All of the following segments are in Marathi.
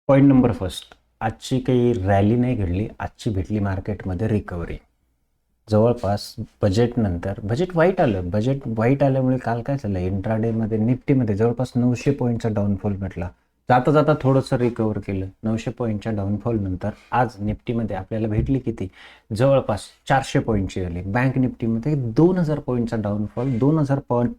पॉईंट नंबर फर्स्ट, आजची काही रॅली नाही घडली, आजची भेटली मार्केटमध्ये रिकव्हरी. जवळपास बजेट वाईट आल्यामुळे काल काय झालं, इंट्राडेमध्ये निफ्टीमध्ये जवळपास 900 पॉईंटचा डाऊनफॉल भेटला. जाता जाता थोडंसं रिकव्हर केलं. 900 पॉईंटच्या डाऊनफॉल नंतर आज निफ्टीमध्ये आपल्याला भेटली किती, जवळपास 400 पॉईंटची रॅली. बँक निफ्टीमध्ये 2000 पॉईंटचा डाऊनफॉल, 2000 पॉईंट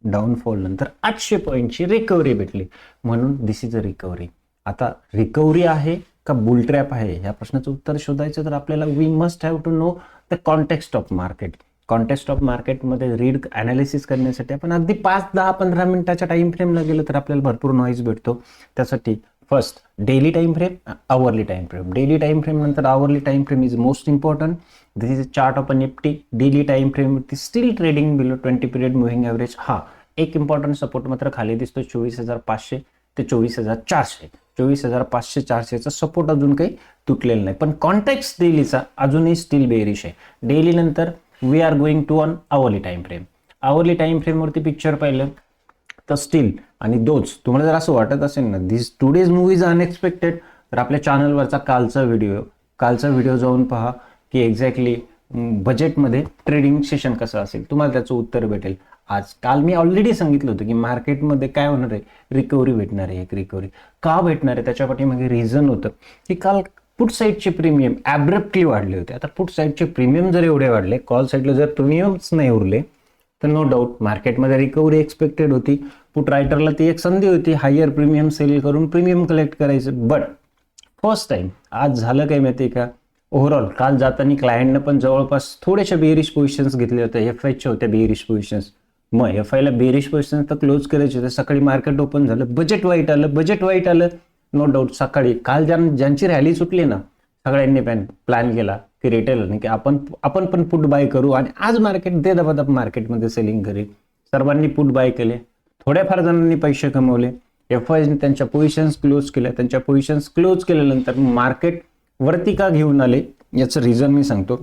डाऊनफॉल नंतर 800 पॉईंटची रिकव्हरी भेटली. म्हणून दिस इज अ रिकव्हरी. आता रिकव्हरी आहे का बुल ट्रॅप आहे, या प्रश्नाचं उत्तर शोधायचं तर आपल्याला we must have to know the context of market. Context of मार्केटमध्ये रीड अनालिसिस करण्यासाठी आपण अगदी 5, 10, 15 मिनिटाच्या टाइम फ्रेमला गेलं तर आपल्याला भरपूर नॉईज भेटतो. त्यासाठी first daily time frame, hourly time frame. Daily time frame नंतर hourly time frame is most important. This is a chart of a Nifty. Daily time frame वरती still trading below 20 period moving average. हा एक इम्पॉर्टंट सपोर्ट मात्र खाली दिसतो 24,500 ते 24,400. 24,500 400चा सपोर्ट अजून काही तुटलेला नाही, पण कॉन्टेक्स्ट डेलीचा अजूनही स्टील बेरिश आहे. डेली नंतर we are going to on hourly time frame. Hourly time फ्रेमवरती पिक्चर पाहिलं तर स्टील आणि दोच. तुम्हाला जर असं वाटत असेल ना दिस टुडेज मूवी इज अनएक्सपेक्टेड, तर आपल्या चॅनलवरचा कालचा व्हिडिओ जाऊन पहा की एक्झॅक्टली बजेटमध्ये ट्रेडिंग सेशन कसं असेल, तुम्हाला त्याचं उत्तर भेटेल. काल मी ऑलरेडी सांगितलं होतं की मार्केटमध्ये काय होणार आहे, रिकव्हरी भेटणार आहे. एक रिकव्हरी का भेटणार आहे त्याच्या पाठीमागे रिझन होतं की काल पुट साईडचे प्रीमियम ॲब्रप्टली वाढले होते. आता पुट साईडचे प्रीमियम जर एवढे वाढले, कॉल साईडला जर प्रीमियमच नाही उरले, तर नो डाऊट मार्केटमध्ये रिकव्हरी एक्सपेक्टेड होती. पुट रायटरला ती एक संधी होती हायर प्रीमियम सेल करून प्रीमियम कलेक्ट करायचं. बट फर्स्ट टाइम आज झालं काय माहिती आहे का, ओव्हरऑल काल जाताना क्लायंटनं पण जवळपास थोड्याशा बेरिश पोझिशन्स घेतल्या होत्या, एफआयच्या होत्या बेरिश पोझिशन्स. मग एफआयला बेरिश पोझिशन्स तर क्लोज करायचे होते. सकाळी मार्केट ओपन झालं, बजेट वाईट आलं. नो डाऊट सकाळी काल ज्यांची रॅली सुटली ना, सगळ्यांनी प्लॅन केला की रिटेलरने की आपण पण पुट बाय करू आणि आज मार्केट दे दबादब मार्केटमध्ये सेलिंग करेल. सर्वांनी पुट बाय केले, थोड्याफार जणांनी पैसे कमवले. एफआयने त्यांच्या पोझिशन्स क्लोज केल्या. त्यांच्या पोझिशन्स क्लोज केल्यानंतर मार्केट वरती का घेऊन आले याचं रिझन मी सांगतो.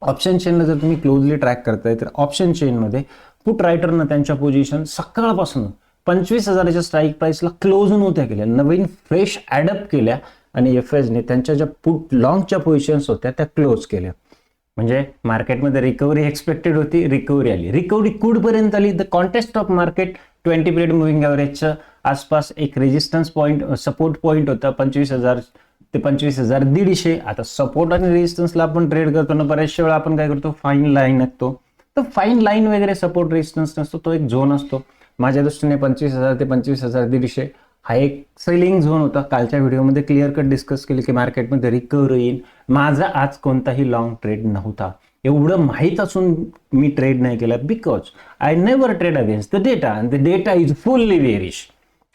ऑप्शन चेनला जर तुम्ही क्लोजली ट्रॅक करताय तर ऑप्शन चेनमध्ये पुट रायटरनं त्यांच्या पोझिशन सकाळपासून 25,000च्या स्ट्राईक प्राइसला क्लोज नव्हत्या केल्या, नवीन फ्रेश ॲडअप केल्या आणि एफएसने त्यांच्या ज्या पुट लॉंगच्या पोझिशन्स होत्या त्या क्लोज केल्या. म्हणजे मार्केटमध्ये रिकव्हरी एक्सपेक्टेड होती, रिकव्हरी आली. रिकव्हरी कुठपर्यंत आली, the context of market 20 period moving ॲव्हरेजच्या आसपास एक रेजिस्टन्स पॉईंट, सपोर्ट पॉईंट होता 25,000 ते 25,150. आता सपोर्ट आणि रेजिस्टन्सला आपण ट्रेड करतो ना, बऱ्याचशा वेळा आपण काय करतो, फाईन लाईन आखतो. तर फाईन लाईन वगैरे सपोर्ट रेजिस्टन्स नसतो, तो एक झोन असतो. माझ्या दृष्टीने 25,000 ते 25,150 हा एक सेलिंग झोन होता. कालच्या व्हिडिओमध्ये क्लिअर कट डिस्कस केली की मार्केटमध्ये रिकव्हरी येईल. माझा आज कोणताही लॉंग ट्रेड नव्हता. एवढं माहीत असून मी ट्रेड नाही केला, because I never trade against the data and the data is fully bearish.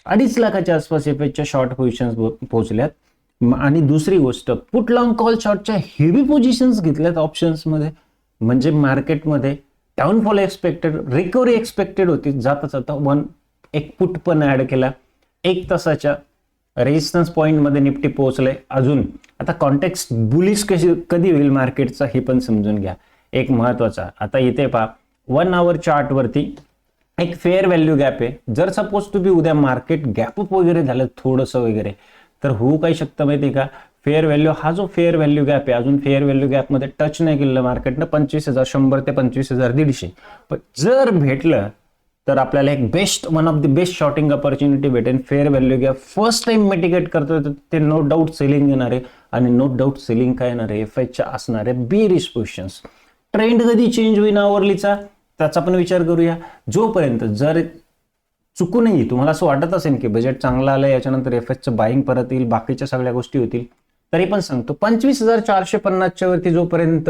2.5 लाखाच्या आसपास एफएचच्या शॉर्ट पोझिशन्स पोहोचल्यात. आणि दुसरी गोष्ट, पुट लॉंग कॉल शॉर्टच्या हेवी पोझिशन्स घेतल्यात ऑप्शन्समध्ये. म्हणजे मार्केटमध्ये डाऊनफॉल एक्सपेक्टेड, रिकव्हरी एक्सपेक्टेड होती. जाता जाता एक पुट पण ऍड केला. 1 तासाच्या रेजिस्टन्स पॉईंटमध्ये निफ्टी पोहोचले. अजून आता कॉन्टेक्स्ट बुलिश कधी होईल मार्केटचा हे पण समजून घ्या. एक महत्वाचा, आता इथे पहा 1 आवर चार्टवरती एक फेअर व्हॅल्यू गॅप आहे. जर सपोज तुम्ही उद्या मार्केट गॅप अप वगैरे झालं थोडंसं वगैरे, तर होऊ काही शकतं माहिती आहे का, फेअर व्हॅल्यू, हा जो फेअर व्हॅल्यू गॅप आहे अजून फेअर व्हॅल्यू गॅपमध्ये टच नाही केलेलं मार्केटनं 25,100 ते 25,150. पण जर भेटलं तर आपल्याला एक one of the best shorting opportunity भेटेल. Fair value gap first time mitigate करतोय तर ते नो डाऊट सेलिंग येणार आहे. आणि नो डाऊट सेलिंग काय येणार आहे, एफआयच्या असणार आहे बेरिश पोझिशन्स. ट्रेंड कधी चेंज होईल आवरलीचा त्याचा पण विचार करूया. जोपर्यंत जर चुकूनही तुम्हाला असं वाटत असेल की बजेट चांगलं आलं, याच्यानंतर एफएचचं बाईंग परत येईल, बाकीच्या सगळ्या गोष्टी होतील, तरी पण सांगतो 25,450च्या वरती जोपर्यंत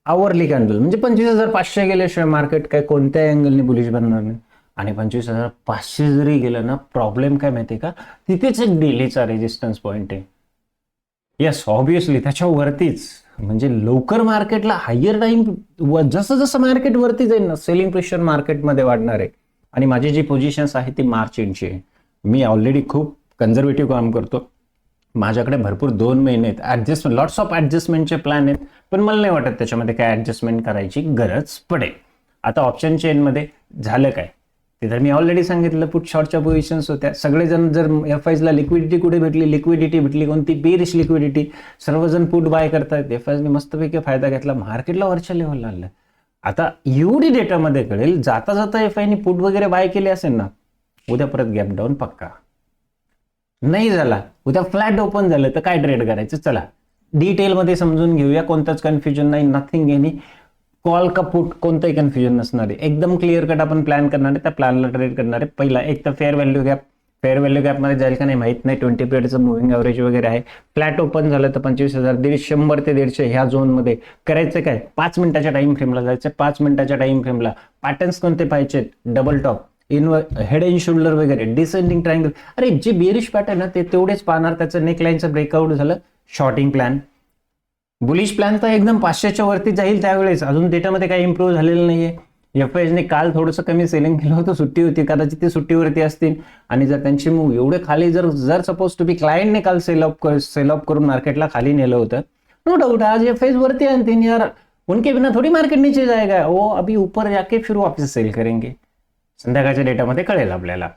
आवरली कॅन्डल, म्हणजे 25,500 गेल्याशिवाय मार्केट काय कोणत्या अँगलने बुलिश बनणार नाही. आणि 25,500 जरी गेलं ना, प्रॉब्लेम काय माहितीये का, तिथेच एक डेलीचा रेजिस्टन्स पॉईंट आहे. येस ऑब्विसली त्याच्यावरतीच, म्हणजे लवकर मार्केटला हायर टाइम, जसं जसं मार्केट वरती जाईल ना, सेलिंग प्रेशर मार्केटमध्ये वाढणार आहे. आणि माझी जी पोझिशन्स आहे ती मार्च एंडची आहे. मी ऑलरेडी खूप कन्झर्वेटिव्ह काम करतो. माझ्याकडे भरपूर 2 महिने आहेत, ऍडजस्टमेंट, लॉट्स ऑफ ऍडजस्टमेंटचे प्लॅन आहेत, पण मला नाही वाटत त्याच्यामध्ये काय ऍडजस्टमेंट करायची गरज पडेल. आता ऑप्शन चेनमध्ये झालं काय ते तर मी ऑलरेडी सांगितलं, पुट शॉर्टच्या पोझिशन्स होत्या. सगळेजण जर एफआयजला लिक्विडिटी कुठे भेटली, लिक्विडिटी भेटली कोणती, बेरिश लिक्विडिटी, सर्वजण पुट बाय करतायत. एफआयने मस्तपैकी फायदा घेतला, मार्केटला वरच्या लेव्हलला आणलं. आता एवढी डेटामध्ये कळेल, जाता जाता एफआयने पुट वगैरे बाय केले असेल ना, उद्या परत गॅप डाऊन पक्का. नाही झाला, उद्या फ्लॅट ओपन झालं तर काय ट्रेड करायचं, चला डिटेलमध्ये समजून घेऊया. कोणतंच कन्फ्युजन नाही, नथिंग एनी. कॉल का पुट कोणतंही कन्फ्युजन नसणार आहे, एकदम क्लिअर कट आपण प्लॅन करणार आहे, त्या प्लॅनला ट्रेड करणार आहे. पहिला एक तर fair value gap, fair value गॅपमध्ये जाईल का नाही माहित नाही. 20 पिरियडचं मुव्हिंग ॲव्हरेज वगैरे आहे. फ्लॅट ओपन झालं तर 25,000, 100 ते 150 ह्या झोनमध्ये करायचं. काय 5 मिनिटाच्या टाइम फ्रेमला जायचं. 5 मिनिटाच्या टाइम फ्रेमला पॅटर्न्स कोणते पाहिजेत, double top, head and shoulder वगैरे, डिसेंडिंग ट्रायंगल. अरे जे बेरिश पॅटर्न आहे ते तेवढेच पाहणार. त्याचं नेकलाईनचं ब्रेकआउट झालं, शॉर्टिंग प्लॅन. बुलिश प्लॅन तर एकदम 500च्या वरती जाईल त्यावेळेस. अजून डेटामध्ये काही इम्प्रूव्ह झालेलं नाहीये. एफआयने काल थोडंसं कमी सेलिंग केलं होतं, सुट्टी होती, कदाचित ते सुट्टीवरती असतील. आणि जर त्यांची मूव एवढे खाली जर सपोज टू बी क्लायंटने काल सेल ऑफ करून मार्केटला खाली नेलं होतं, नो डाउट आज एफआय वरती आणतील यार. उनके बिना थोडी मार्केट नीचे जाएगा, वो अभी ऊपर जाके फिर वापस सेल करेंगे. संध्याकाळच्या डेटामध्ये कळेल आपल्याला.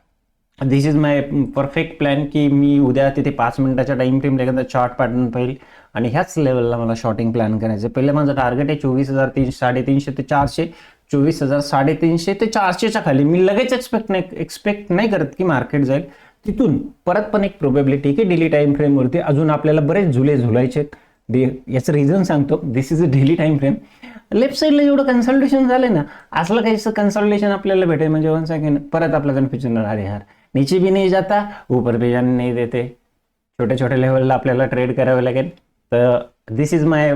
दिस इज माय परफेक्ट प्लॅन की मी उद्या तिथे 5 मिनिटाच्या टाइम फ्रेम एखादा चार्ट पॅटर्न पाहिजे आणि ह्याच लेवलला मला शॉर्टिंग प्लॅन करायचं. पहिले माझं टार्गेट आहे 24,300, 350 ते 400, 24,000, 350 ते 400च्या खाली. मी लगेच एक्सपेक्ट नाही करत की मार्केट जाईल तिथून. परत पण एक प्रोबेबिलिटी की डेली टाइम फ्रेमवरती अजून आपल्याला बरेच झुले झुलायचे. याचं रिझन सांगतो. This is a daily time frame. Left साईडला जेवढं कन्सल्टेशन झालं ना, असलं काहीच कन्सल्टेशन आपल्याला भेटेल म्हणजे 1 सेकंड परत आपलं कन्फ्युजन. अरे यार नीचे भी नहीं जाता, ऊपर भी जाने नहीं देते. छोट्या छोट्या लेवलला आपल्याला ट्रेड करावे लागेल. तर this is my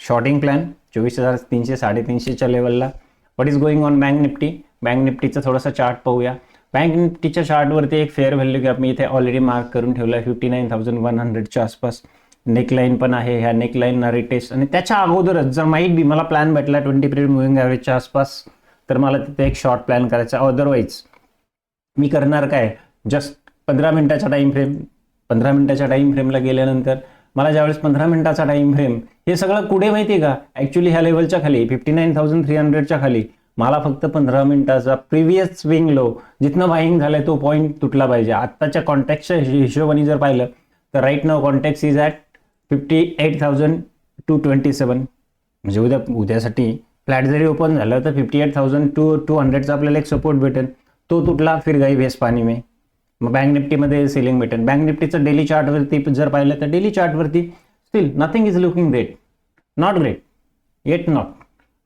shorting plan 24,300, 350च्या लेवलला. What is going on bank Nifty. Bank निफ्टीचा थोडासा चार्ट पाहूया. बँक निफ्टीच्या चार्टवरती एक फेअर व्हॅल्यू गॅप मी इथे ऑलरेडी मार्क करून ठेवला आहे 59,100च्या आसपास. नेकलाईन पण आहे, ह्या नेकलाईनना रिटेस्ट. आणि त्याच्या अगोदरच जर माहीत बी मला प्लॅन भेटला 20 पिरियड मुव्हिंग ॲव्हरेजच्या आसपास, तर मला तिथे एक शॉर्ट प्लॅन करायचा. अदरवाईज मी करणार काय, जस्ट 15 मिनिटाचा टाइम फ्रेम. 15 मिनिटाच्या टाइम फ्रेमला गेल्यानंतर मला ज्यावेळेस 15 मिनिटाचा टाइम फ्रेम, हे सगळं कुठे माहिती आहे का, ॲक्च्युली ह्या लेवलच्या खाली 59,300च्या खाली मला फक्त 15 मिनिटाचा प्रिव्हियस स्विंग लो जिथनं बाईंग झालाय तो पॉईंट तुटला पाहिजे. आत्ताच्या कॉन्टॅक्टच्या हिशोबाने जर पाहिलं तर right now contact is at 58,227. म्हणजे उद्यासाठी फ्लॅट जरी ओपन झालं तर 58,200चा आपल्याला एक सपोर्ट भेटेल. तो तुटला फिर गई भेस पाणी में. मग बँक निफ्टीमध्ये सेलिंग भेटेल. बँक निफ्टीचं डेली चार्टवरती जर पाहिलं तर डेली चार्टवरती still nothing is looking great, not great yet not.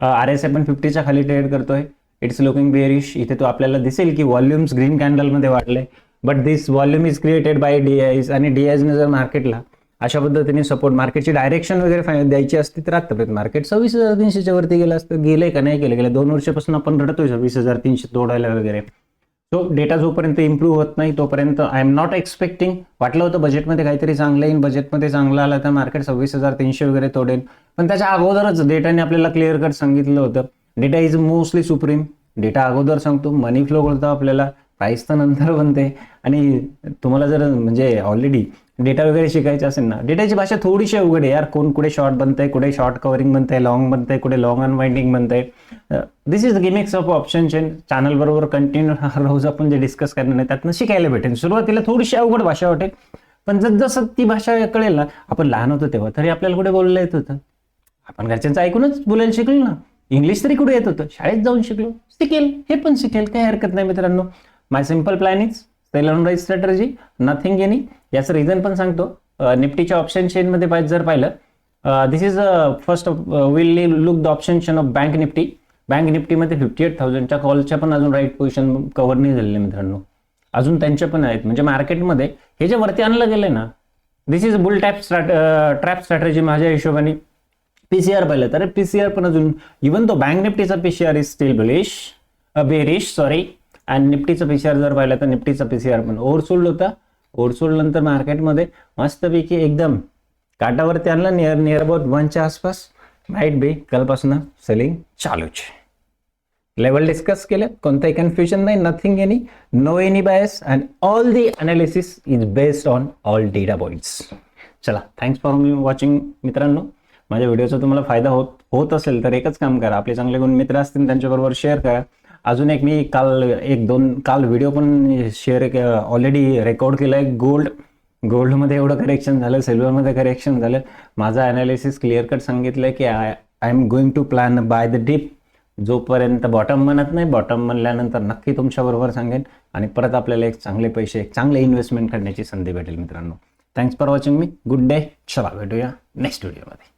RSI पण 50च्या खाली ट्रेड करतोय. It's looking bearish. इथे तो आपल्याला दिसेल की व्हॉल्युम्स ग्रीन कॅन्डलमध्ये वाढले, but this volume is created by DIs. आणि DIsने जर मार्केटला अशा पद्धतीने सपोर्ट, मार्केटची डायरेक्शन वगैरे द्यायची असती तर आतापर्यंत मार्केट 26,300च्या वरती गेलं असतं. गेलंय का नाही गेलं, गेलं 2 वर्षापासून आपण रडतोय 26,300 तोडायला वगैरे. सो डेटा जोपर्यंत इम्प्रूव्ह होत नाही तोपर्यंत आय एम नॉट एक्सपेक्टिंग. वाटलं होतं बजेटमध्ये काहीतरी चांगलं येईल, बजेटमध्ये चांगलं आलं तर मार्केट 26,300 वगैरे तोडेल. पण त्याच्या अगोदरच डेटाने आपल्याला क्लिअर कट सांगितलं होतं, data is mostly supreme. Data अगोदर सांगतो, मनी फ्लो करतो आपल्याला, प्राईस तर नंतर बनते. आणि तुम्हाला जर म्हणजे ऑलरेडी डेटा वगैरे शिकायचं असेल ना, डेटाची भाषा थोडीशी अवघड आहे यार. कोण कुठे शॉर्ट बनतंय, कुठे शॉर्ट कव्हरिंग बनतंय, लॉंग बनतंय, कुठे लॉंग अनवाइंडिंग बनतंय. This is gimmicks of option chain. Channel बरोबर कंटिन्यू रोज आपण जे डिस्कस करणार आहे त्यातनं शिकायला भेटेल. सुरुवातीला थोडीशी अवघड भाषा वाटेल, पण जसं ती भाषा कळेल ना, आपण लहान होतो तेव्हा तरी आपल्याला कुठे बोलायला येत होतं, आपण घरच्यांचं ऐकूनच बोलायला शिकलो ना. इंग्लिश तरी कुठे येत होतं, शाळेत जाऊन शिकलो. शिकेल, हे पण शिकेल, काही हरकत नाही मित्रांनो. My simple plan is sell on rise strategy, nothing any. याचं रिझन पण सांगतो. निफ्टीच्या ऑप्शन चेनमध्ये जर पाहिलं, this is first will look the option chain of bank Nifty. Bank निफ्टीमध्ये 58,000च्या कॉलच्या पण अजून राईट पोझिशन कव्हर नाही झालेले मित्रांनो, अजून त्यांच्या पण आहेत. म्हणजे मार्केटमध्ये हे जे वरती आणलं गेलंय ना, दिस इज बुल ट्रॅप स्ट्रॅटर्जी माझ्या हिशोबाने. PCR पाहिलं तर PCR पण अजून, इवन तो बँक निफ्टीचा PCR is still bearish sorry. आणि निफ्टीचा PCR जर पाहिलं तर निफ्टीचा PCR पण ओव्हरसोल्ड होता. ओव्हरसोल्ड नंतर मार्केटमध्ये मस्तपैकी एकदम काटावरती आणलं, नियर अबाउट 1च्या आसपास. माईट बी कालपासून सेलिंग चालूच. लेवल डिस्कस केलं, कोणताही कन्फ्युजन नाही, nothing any, no any bias, and all the analysis is based on all data points. चला, थँक्स फॉर वॉचिंग मित्रांनो. माझ्या व्हिडिओचा तुम्हाला फायदा होत असेल तर एकच काम करा, आपले चांगले कोण मित्र असतील त्यांच्याबरोबर शेअर करा. अजून एक मी काल व्हिडिओ पण शेअर ऑलरेडी रेकॉर्ड केला आहे. गोल्डमध्ये एवढं करेक्शन झालं, सिल्वरमध्ये करेक्शन झालं. माझा ॲनालिसिस क्लिअर कट सांगितलं की I am going to plan by the dip. जोपर्यंत बॉटम म्हणत नाही, बॉटम म्हणल्यानंतर नक्की तुमच्याबरोबर सांगेन आणि परत आपल्याला एक चांगले इन्व्हेस्टमेंट करण्याची संधी भेटेल मित्रांनो. Thanks for watching me. Good day. चला भेटूया नेक्स्ट व्हिडिओमध्ये.